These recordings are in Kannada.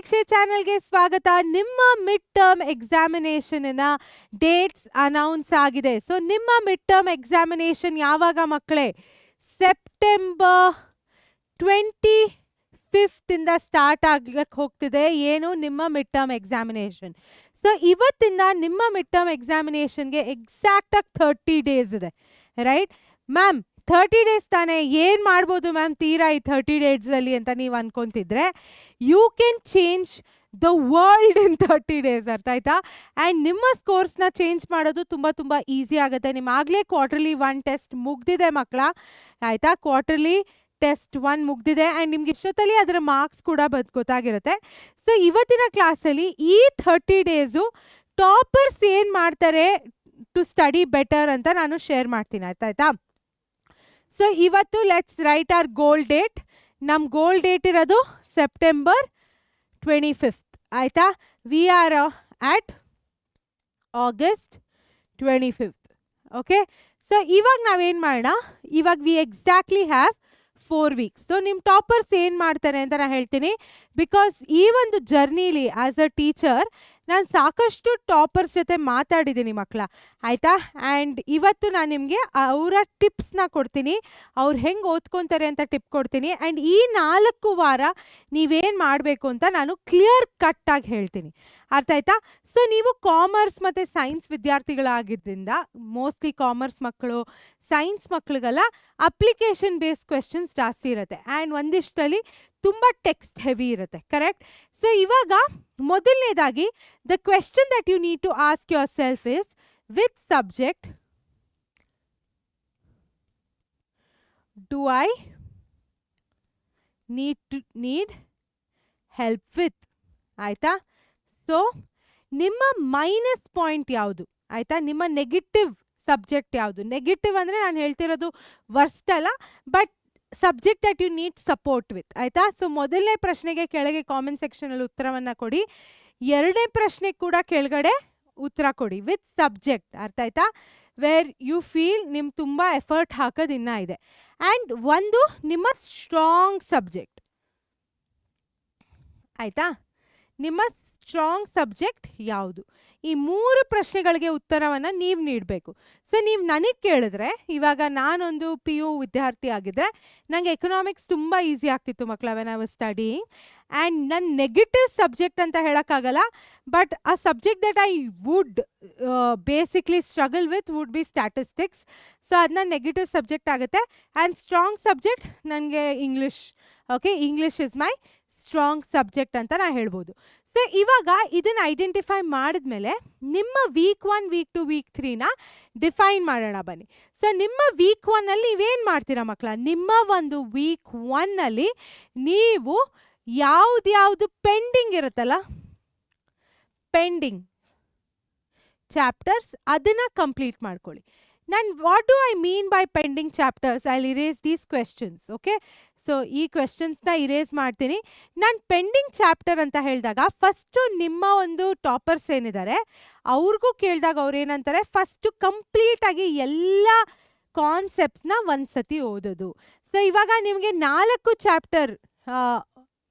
ಪರೀಕ್ಷೆ ಚಾನೆಲ್ಗೆ ಸ್ವಾಗತ. ನಿಮ್ಮ ಮಿಡ್ ಟರ್ಮ್ ಎಕ್ಸಾಮಿನೇಷನ್ನ ಡೇಟ್ಸ್ ಅನೌನ್ಸ್ ಆಗಿದೆ. ಸೊ ನಿಮ್ಮ ಮಿಡ್ ಟರ್ಮ್ ಎಕ್ಸಾಮಿನೇಷನ್ ಯಾವಾಗ ಮಕ್ಕಳೇ? ಸೆಪ್ಟೆಂಬರ್ 25th ಇಂದ ಸ್ಟಾರ್ಟ್ ಆಗ್ಲಿಕ್ಕೆ ಹೋಗ್ತಿದೆ. ಏನು ನಿಮ್ಮ ಮಿಡ್ ಟರ್ಮ್ ಎಕ್ಸಾಮಿನೇಷನ್. ಸೊ ಇವತ್ತಿಂದ ನಿಮ್ಮ ಮಿಡ್ ಟರ್ಮ್ ಎಕ್ಸಾಮಿನೇಷನ್ಗೆ ಎಕ್ಸಾಕ್ಟಾಗಿ 30 ಡೇಸ್ ಇದೆ, ರೈಟ್ ಮ್ಯಾಮ್? 30 ಡೇಸ್ ತಾನೇ, ಏನು ಮಾಡ್ಬೋದು ಮ್ಯಾಮ್ ತೀರಾ ಈ 30 ಡೇಸಲ್ಲಿ ಅಂತ ನೀವು ಅನ್ಕೊಂತಿದ್ರೆ, you can change the world in 30 days, ಅರ್ಥ ಆಯ್ತಾ? ಆ್ಯಂಡ್ ನಿಮ್ಮ ಸ್ಕೋರ್ಸ್ನ ಚೇಂಜ್ ಮಾಡೋದು ತುಂಬ ತುಂಬ ಈಸಿ ಆಗುತ್ತೆ. ನಿಮ್ಮಾಗಲೇ ಕ್ವಾರ್ಟರ್ಲಿ 1 ಟೆಸ್ಟ್ ಮುಗ್ದಿದೆ ಮಕ್ಕಳ, ಆಯಿತಾ? ಕ್ವಾರ್ಟರ್ಲಿ ಟೆಸ್ಟ್ 1 ಮುಗ್ದಿದೆ ಆ್ಯಂಡ್ ನಿಮ್ಗೆ ಇಷ್ಟೊತ್ತಲ್ಲಿ ಅದರ ಮಾರ್ಕ್ಸ್ ಕೂಡ ಗೊತ್ತಾಗಿರುತ್ತೆ. ಸೊ ಇವತ್ತಿನ ಕ್ಲಾಸಲ್ಲಿ ಈ 30 ಡೇಸು ಟಾಪರ್ಸ್ ಏನು ಮಾಡ್ತಾರೆ ಟು ಸ್ಟಡಿ ಬೆಟರ್ ಅಂತ ನಾನು ಶೇರ್ ಮಾಡ್ತೀನಿ, ಆಯ್ತಾ? ಸೊ ಇವತ್ತು let's write our goal date. ನಮ್ಮ ಗೋಲ್ ಡೇಟ್ ಇರೋದು ಸೆಪ್ಟೆಂಬರ್ 25th, ಆಯಿತಾ? We are at August 25th, okay? So ಇವಾಗ ನಾವೇನು ಮಾಡೋಣ, ಇವಾಗ we exactly have 4 weeks. So ನಿಮ್ಮ ಟಾಪರ್ಸ್ ಏನು ಮಾಡ್ತಾರೆ ಅಂತ ನಾನು ಹೇಳ್ತೀನಿ. ಬಿಕಾಸ್ ಈ ಒಂದು ಜರ್ನಿಲಿ ಆ್ಯಸ್ ಅ ಟೀಚರ್ ನಾನು ಸಾಕಷ್ಟು ಟಾಪರ್ಸ್ ಜೊತೆ ಮಾತಾಡಿದ್ದೀನಿ ಮಕ್ಕಳ, ಆಯಿತಾ? ಆ್ಯಂಡ್ ಇವತ್ತು ನಾನು ನಿಮಗೆ ಅವರ ಟಿಪ್ಸ್ನ ಕೊಡ್ತೀನಿ, ಅವ್ರು ಹೆಂಗೆ ಓದ್ಕೊತಾರೆ ಅಂತ ಟಿಪ್ ಕೊಡ್ತೀನಿ. ಆ್ಯಂಡ್ ಈ 4 ವಾರ ನೀವೇನು ಮಾಡಬೇಕು ಅಂತ ನಾನು ಕ್ಲಿಯರ್ ಕಟ್ಟಾಗಿ ಹೇಳ್ತೀನಿ, ಅರ್ಥ ಆಯ್ತಾ? ಸೊ ನೀವು ಕಾಮರ್ಸ್ ಮತ್ತು ಸೈನ್ಸ್ ವಿದ್ಯಾರ್ಥಿಗಳಾಗಿದ್ದರಿಂದ, ಮೋಸ್ಟ್ಲಿ ಕಾಮರ್ಸ್ ಮಕ್ಕಳು ಸೈನ್ಸ್ ಮಕ್ಕಳಿಗೆಲ್ಲ ಅಪ್ಲಿಕೇಶನ್ ಬೇಸ್ಡ್ ಕ್ವೆಶನ್ಸ್ ಜಾಸ್ತಿ ಇರುತ್ತೆ ಆ್ಯಂಡ್ ಒಂದಿಷ್ಟಲ್ಲಿ ತುಂಬ ಟೆಕ್ಸ್ಟ್ ಹೆವಿ ಇರುತ್ತೆ, ಕರೆಕ್ಟ್? ಸೊ ಇವಾಗ ಮೊದಲನೇದಾಗಿ the question that you need to ask yourself is, which subject do I need help with, ಆಯಿತಾ? ಸೊ ನಿಮ್ಮ ಮೈನಸ್ ಪಾಯಿಂಟ್ ಯಾವುದು, ಆಯಿತಾ? ನಿಮ್ಮ ನೆಗೆಟಿವ್ ಸಬ್ಜೆಕ್ಟ್ ಯಾವುದು? ನೆಗೆಟಿವ್ ಅಂದರೆ ನಾನು ಹೇಳ್ತಿರೋದು ವರ್ಸ್ಟ್ ಅಲ್ಲ, but subject that you need support with, ಆಯಿತಾ? ಸೊ ಮೊದಲನೇ ಪ್ರಶ್ನೆಗೆ ಕೆಳಗೆ ಕಾಮೆಂಟ್ ಸೆಕ್ಷನಲ್ಲಿ ಉತ್ತರವನ್ನು ಕೊಡಿ. 2ನೇ ಪ್ರಶ್ನೆಗೆ ಕೂಡ ಕೆಳಗಡೆ ಉತ್ತರ ಕೊಡಿ, ವಿತ್ ಸಬ್ಜೆಕ್ಟ್, ಅರ್ಥ ಆಯ್ತಾ? ವೇರ್ ಯು ಫೀಲ್ ನಿಮ್ಗೆ ತುಂಬ ಎಫರ್ಟ್ ಹಾಕೋದು ಇನ್ನೂ ಇದೆ. ಆ್ಯಂಡ್ ಒಂದು ನಿಮ್ಮ ಸ್ಟ್ರಾಂಗ್ ಸಬ್ಜೆಕ್ಟ್, ಆಯಿತಾ? ನಿಮ್ಮ ಸ್ಟ್ರಾಂಗ್ ಸಬ್ಜೆಕ್ಟ್ ಯಾವುದು? ಈ 3 ಪ್ರಶ್ನೆಗಳಿಗೆ ಉತ್ತರವನ್ನು ನೀವು ನೀಡಬೇಕು. ಸೊ ನೀವು ನನಗೆ ಕೇಳಿದ್ರೆ, ಇವಾಗ ನಾನೊಂದು PU ವಿದ್ಯಾರ್ಥಿ ಆಗಿದ್ದರೆ ನನಗೆ ಎಕನಾಮಿಕ್ಸ್ ತುಂಬ ಈಸಿ ಆಗ್ತಿತ್ತು ಮಕ್ಕಳ, when I was studying. And ನನ್ನ ನೆಗೆಟಿವ್ ಸಬ್ಜೆಕ್ಟ್ ಅಂತ ಹೇಳೋಕ್ಕಾಗಲ್ಲ, ಬಟ್ ಆ subject that I would basically struggle with would be statistics. So ಅದನ್ನ ನೆಗೆಟಿವ್ ಸಬ್ಜೆಕ್ಟ್ ಆಗುತ್ತೆ. ಆ್ಯಂಡ್ ಸ್ಟ್ರಾಂಗ್ ಸಬ್ಜೆಕ್ಟ್ ನನಗೆ English, okay? English is my strong subject ಅಂತ ನಾನು ಹೇಳ್ಬೋದು. ಸೊ ಇವಾಗ ಇದನ್ನು ಐಡೆಂಟಿಫೈ ಮಾಡಿದ್ಮೇಲೆ ನಿಮ್ಮ ವೀಕ್ 1, ವೀಕ್ 2, ವೀಕ್ 3ನ ಡಿಫೈನ್ ಮಾಡೋಣ ಬನ್ನಿ. ಸೊ ನಿಮ್ಮ ವೀಕ್ 1ಅಲ್ಲಿ ನೀವೇನು ಮಾಡ್ತೀರಾ ಮಕ್ಕಳ? ನಿಮ್ಮ ಒಂದು ವೀಕ್ 1ಅಲ್ಲಿ ನೀವು ಯಾವ್ದು ಪೆಂಡಿಂಗ್ ಇರುತ್ತಲ್ಲ, ಪೆಂಡಿಂಗ್ ಚಾಪ್ಟರ್ಸ್, ಅದನ್ನು ಕಂಪ್ಲೀಟ್ ಮಾಡ್ಕೊಳ್ಳಿ. ನಾನು what do I mean by pending chapters? I will erase these questions, okay? So ಈ ಕ್ವೆಶನ್ಸ್ನ ಇರೇಸ್ ಮಾಡ್ತೀನಿ. ನಾನು ಪೆಂಡಿಂಗ್ ಚಾಪ್ಟರ್ ಅಂತ ಹೇಳಿದಾಗ ಫಸ್ಟು ನಿಮ್ಮ ಒಂದು ಟಾಪರ್ಸ್ ಏನಿದ್ದಾರೆ ಅವ್ರಿಗೂ ಕೇಳಿದಾಗ ಅವ್ರು ಏನಂತಾರೆ, ಫಸ್ಟು ಕಂಪ್ಲೀಟಾಗಿ ಎಲ್ಲ ಕಾನ್ಸೆಪ್ಟ್ಸ್ನ ಒಂದು ಸತಿ ಓದೋದು. ಸೊ ಇವಾಗ ನಿಮಗೆ 4 ಚಾಪ್ಟರ್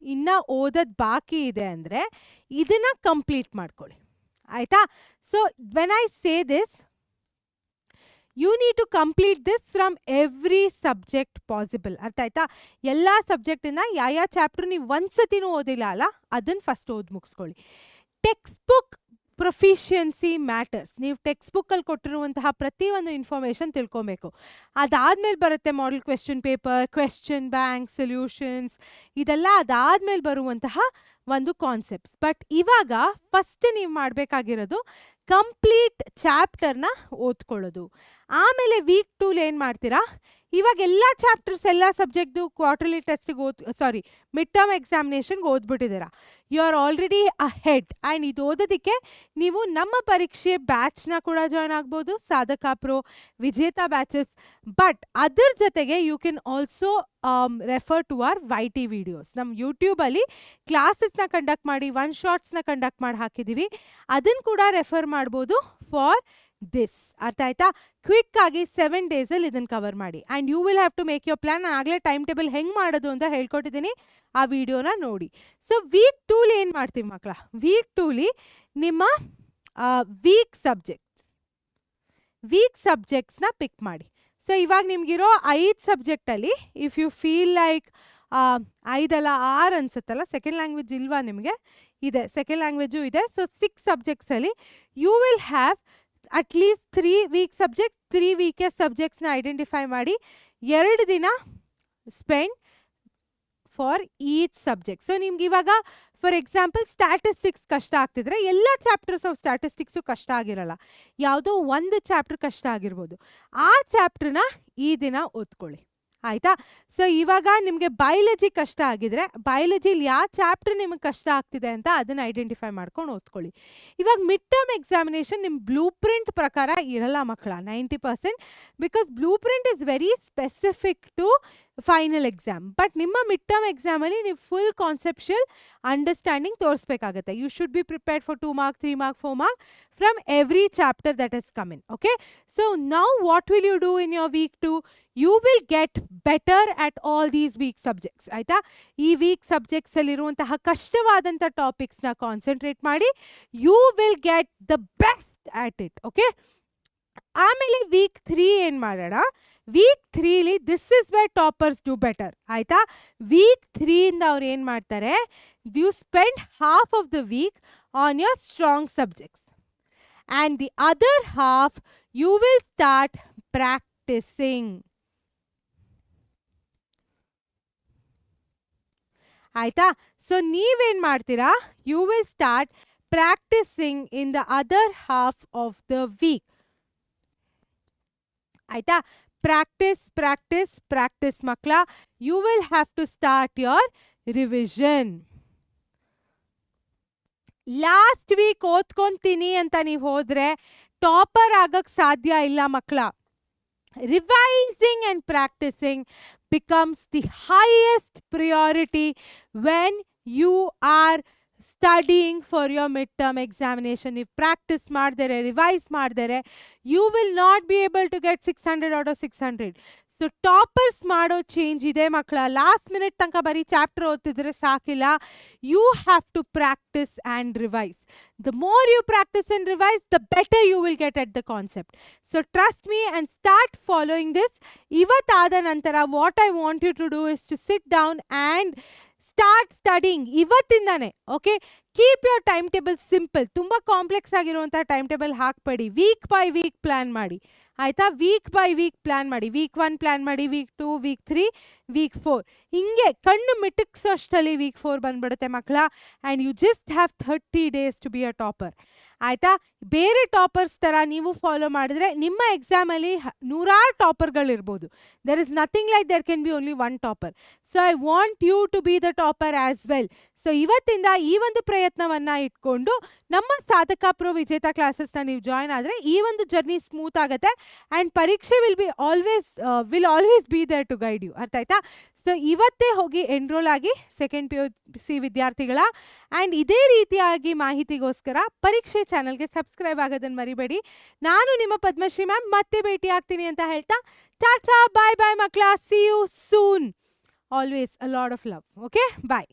ಇನ್ನೂ ಓದೋದು ಬಾಕಿ ಇದೆ ಅಂದರೆ ಇದನ್ನು ಕಂಪ್ಲೀಟ್ ಮಾಡ್ಕೊಳ್ಳಿ, ಆಯಿತಾ? So when I say this, you need to complete this from every subject possible, ಅರ್ಥ ಆಯ್ತಾ? ಎಲ್ಲ ಸಬ್ಜೆಕ್ಟಿಂದ ಯಾವ ಚಾಪ್ಟರ್ ನೀವು ಒಂದ್ಸತಿನೂ ಓದಿಲ್ಲ ಅಲ್ಲ, ಅದನ್ನು ಫಸ್ಟ್ ಓದಿ ಮುಗಿಸ್ಕೊಳ್ಳಿ. Text book proficiency matters. ನೀವು ಟೆಕ್ಸ್ಟ್ ಬುಕ್ಕಲ್ಲಿ ಕೊಟ್ಟಿರುವಂತಹ ಪ್ರತಿಯೊಂದು ಇನ್ಫಾರ್ಮೇಷನ್ ತಿಳ್ಕೊಬೇಕು. ಅದಾದಮೇಲೆ ಬರುತ್ತೆ model question paper, question bank, solutions, ಇದೆಲ್ಲ ಅದಾದಮೇಲೆ ಬರುವಂತಹ ಒಂದು ಕಾನ್ಸೆಪ್ಟ್ಸ್. ಬಟ್ ಇವಾಗ ಫಸ್ಟ್ ನೀವು ಮಾಡಬೇಕಾಗಿರೋದು ಕಂಪ್ಲೀಟ್ ಚಾಪ್ಟರ್ನ ಓದ್ಕೊಳ್ಳೋದು. ಆಮೇಲೆ ವೀಕ್ 2 ಏನು ಮಾಡ್ತೀರಾ, ಇವಾಗ ಎಲ್ಲ ಚಾಪ್ಟರ್ಸ್, ಎಲ್ಲ ಸಬ್ಜೆಕ್ಟು ಕ್ವಾರ್ಟರ್ಲಿ ಟೆಸ್ಟಿಗೆ ಮಿಡ್ ಟರ್ಮ್ ಎಕ್ಸಾಮಿನೇಷನ್ಗೆ ಓದ್ಬಿಟ್ಟಿದ್ದೀರಾ. You are already ahead. And ಇದು ಓದೋದಕ್ಕೆ ನೀವು ನಮ್ಮ ಪರೀಕ್ಷೆ ಬ್ಯಾಚ್ನ ಕೂಡ ಜಾಯ್ನ್ ಆಗ್ಬೋದು, ಸಾಧಕ ಪ್ರೋ, ವಿಜೇತ ಬ್ಯಾಚಸ್. ಬಟ್ ಅದರ ಜೊತೆಗೆ you can also refer to our YT videos. ನಮ್ಮ ಯೂಟ್ಯೂಬಲ್ಲಿ ಕ್ಲಾಸಸ್ನ ಕಂಡಕ್ಟ್ ಮಾಡಿ, 1 ಶಾರ್ಟ್ಸ್ನ ಕಂಡಕ್ಟ್ ಮಾಡಿ ಹಾಕಿದ್ದೀವಿ, ಅದನ್ನು ಕೂಡ ರೆಫರ್ ಮಾಡ್ಬೋದು ಫಾರ್ ದಿಸ್. ಅರ್ಥ ಆಯ್ತಾ? ಕ್ವಿಕ್ ಆಗಿ 7 ಡೇಸಲ್ಲಿ ಇದನ್ನು ಕವರ್ ಮಾಡಿ. And you will have to make your plan. ನಾನು ಆಗಲೇ ಟೈಮ್ ಟೇಬಲ್ ಹೆಂಗೆ ಮಾಡೋದು ಅಂತ ಹೇಳ್ಕೊಟ್ಟಿದ್ದೀನಿ, ಆ ವಿಡಿಯೋನ ನೋಡಿ. ಸೊ ವೀಕ್ 2 ಏನು ಮಾಡ್ತೀವಿ ಮಕ್ಕಳ? ವೀಕ್ 2 ನಿಮ್ಮ ವೀಕ್ ಸಬ್ಜೆಕ್ಟ್ಸ್ನ ಪಿಕ್ ಮಾಡಿ. ಸೊ ಇವಾಗ ನಿಮಗಿರೋ 5 ಸಬ್ಜೆಕ್ಟಲ್ಲಿ ಇಫ್ ಯು ಫೀಲ್ ಲೈಕ್ 5 ಅಲ್ಲ 6 ಅನ್ಸುತ್ತಲ್ಲ, ಸೆಕೆಂಡ್ ಲ್ಯಾಂಗ್ವೇಜ್ ಇಲ್ವಾ ನಿಮಗೆ? ಇದೆ, ಸೆಕೆಂಡ್ ಲ್ಯಾಂಗ್ವೇಜು ಇದೆ. ಸೊ 6 ಸಬ್ಜೆಕ್ಟ್ಸಲ್ಲಿ you will have at least 3 week subject, 3 weakest ಸಬ್ಜೆಕ್ಟ್ಸ್ನ ಐಡೆಂಟಿಫೈ ಮಾಡಿ 2 ದಿನ spend for each subject. So ನಿಮ್ಗೆ ಇವಾಗ ಫಾರ್ ಎಕ್ಸಾಂಪಲ್ ಸ್ಟ್ಯಾಟಿಸ್ಟಿಕ್ಸ್ ಕಷ್ಟ ಆಗ್ತಿದ್ರೆ ಎಲ್ಲ ಚಾಪ್ಟರ್ಸ್ ಆಫ್ ಸ್ಟ್ಯಾಟಿಸ್ಟಿಕ್ಸು ಕಷ್ಟ ಆಗಿರಲ್ಲ, ಯಾವುದೋ ಒಂದು ಚಾಪ್ಟರ್ ಕಷ್ಟ ಆಗಿರ್ಬೋದು. ಆ ಚಾಪ್ಟರ್ನ ಈ ದಿನ ಓದ್ಕೊಳ್ಳಿ, ಆಯಿತಾ? ಸೊ ಇವಾಗ ನಿಮಗೆ ಬಯಾಲಜಿ ಕಷ್ಟ ಆಗಿದ್ರೆ ಬಯಾಲಜಿಲಿ ಯಾವ ಚಾಪ್ಟರ್ ನಿಮಗೆ ಕಷ್ಟ ಆಗ್ತಿದೆ ಅಂತ ಅದನ್ನು ಐಡೆಂಟಿಫೈ ಮಾಡ್ಕೊಂಡು ಓದ್ಕೊಳ್ಳಿ. ಇವಾಗ ಮಿಡ್ ಟರ್ಮ್ ಎಕ್ಸಾಮಿನೇಷನ್ ನಿಮ್ಮ ಬ್ಲೂ ಪ್ರಿಂಟ್ ಪ್ರಕಾರ ಇರಲ್ಲ ಮಕ್ಕಳ 90%, because blueprint is very specific to final exam. But ನಿಮ್ಮ ಮಿಡ್ ಟರ್ಮ್ ಎಕ್ಸಾಮಲ್ಲಿ ನೀವು ಫುಲ್ ಕಾನ್ಸೆಪ್ಷುಯಲ್ ಅಂಡರ್ಸ್ಟ್ಯಾಂಡಿಂಗ್ ತೋರಿಸ್ಬೇಕಾಗತ್ತೆ. You should be prepared for 2 mark 3 mark 4 mark from every chapter that is come in. Okay, so now what will you do in your week 2? You will get better at all these weak subjects, ಆಯಿತಾ? ಈ ವೀಕ್ ಸಬ್ಜೆಕ್ಟ್ಸಲ್ಲಿರುವಂತಹ ಕಷ್ಟವಾದಂಥ ಟಾಪಿಕ್ಸ್ನ ಕಾನ್ಸಂಟ್ರೇಟ್ ಮಾಡಿ you will get the best at it. Okay, ಆಮೇಲೆ ವೀಕ್ 3 ಏನು ಮಾಡೋಣ? ವೀಕ್ 3ಲಿ this is where toppers do better, ಆಯಿತಾ? ವೀಕ್ 3ಇಂದ ಅವ್ರು ಏನು ಮಾಡ್ತಾರೆ? You spend half of the week on your strong subjects and the other half you will start practising, ಆಯಿತಾ? ಸೊ ನೀವೇನು ಮಾಡ್ತೀರಾ? You will start practising in the other half of the week, ಆಯಿತಾ? ಪ್ರಾಕ್ಟಿಸ್ ಪ್ರಾಕ್ಟಿಸ್ ಪ್ರಾಕ್ಟಿಸ್ ಮಕ್ಕಳ. You will have to start your revision. Last week ಓದ್ಕೊಂತೀನಿ ಅಂತ ನೀವು ಹೋದರೆ ಟಾಪರ್ ಆಗಕ್ಕೆ ಸಾಧ್ಯ ಇಲ್ಲ ಮಕ್ಕಳ. Revising and practising becomes the highest priority when you are studying for your midterm examination. If practice ಮಾಡಿದರೆ ರಿವೈಸ್ ಮಾಡಿದರೆ you will not be able to get 600 out of 600. So toppers ಮಾಡೋ ಚೇಂಜ್ ಇದೆ ಮಕ್ಕಳ. ಲಾಸ್ಟ್ ಮಿನಿಟ್ ತನಕ ಬರೀ ಚಾಪ್ಟರ್ ಓದ್ತಿದ್ರೆ ಸಾಕಿಲ್ಲ. You have to practise and revise. The more you practice and revise, the better you will get at the concept. So trust me and start following this. Ivattada nantara, what I want you to do is to sit down and start studying. Ivattindane, okay? Keep your timetable simple. Tumba complex ಆಗಿರುವಂಥ ಟೈಮ್ ಟೇಬಲ್ ಹಾಕ್ಬೇಡಿ. ವೀಕ್ ಬೈ ವೀಕ್ ಪ್ಲ್ಯಾನ್ ಮಾಡಿ, ಆಯಿತಾ? ವೀಕ್ ಬೈ ವೀಕ್ ಪ್ಲ್ಯಾನ್ ಮಾಡಿ. ವೀಕ್ 1 ಪ್ಲ್ಯಾನ್ ಮಾಡಿ, ವೀಕ್ 2, ವೀಕ್ 3, ವೀಕ್ 4, ಹಿಂಗೆ ಕಣ್ಣು ಮಿಟುಕ್ಸೋಷ್ಟಲ್ಲಿ ವೀಕ್ 4 ಬಂದ್ಬಿಡುತ್ತೆ ಮಕ್ಕಳ. And you just have 30 days to be a topper, ಆಯಿತಾ? ಬೇರೆ ಟಾಪರ್ಸ್ ಥರ ನೀವು ಫಾಲೋ ಮಾಡಿದ್ರೆ ನಿಮ್ಮ ಎಕ್ಸಾಮಲ್ಲಿ 100 ಟಾಪರ್ಗಳಿರ್ಬೋದು. There is nothing like there can be only 1 topper. So I want you to be the topper as well. So ಇವತ್ತಿಂದ ಈ ಒಂದು ಪ್ರಯತ್ನವನ್ನು ಇಟ್ಕೊಂಡು ನಮ್ಮ ಸಾಧಕ ಪ್ರೋ ವಿಜೇತ ಕ್ಲಾಸಸ್ನ ನೀವು ಜಾಯ್ನ್ ಆದರೆ ಈ ಒಂದು ಜರ್ನಿ ಸ್ಮೂತ್ ಆಗುತ್ತೆ. And Pareeksha will always be there to guide you. ಅರ್ಥ ಆಯ್ತಾ? ಸೊ ಇವತ್ತೇ ಹೋಗಿ ಎನ್ರೋಲ್ ಆಗಿ ಸೆಕೆಂಡ್ PUC ವಿದ್ಯಾರ್ಥಿಗಳ. ಆ್ಯಂಡ್ ಇದೇ ರೀತಿಯಾಗಿ ಮಾಹಿತಿಗೋಸ್ಕರ ಪರೀಕ್ಷೆ ಚಾನಲ್ಗೆ ಸಬ್ಸ್ಕ್ರೈಬ್ ಆಗೋದನ್ನು ಮರಿಬೇಡಿ. ನಾನು ನಿಮ್ಮ ಪದ್ಮಶ್ರೀ ಮ್ಯಾಮ್ ಮತ್ತೆ ಭೇಟಿ ಆಗ್ತೀನಿ ಅಂತ ಹೇಳ್ತಾ ಟಾಟಾ ಬಾಯ್ ಬಾಯ್ ಮಕ್ಕಳ. See you soon. Always a lot of love. Okay, bye.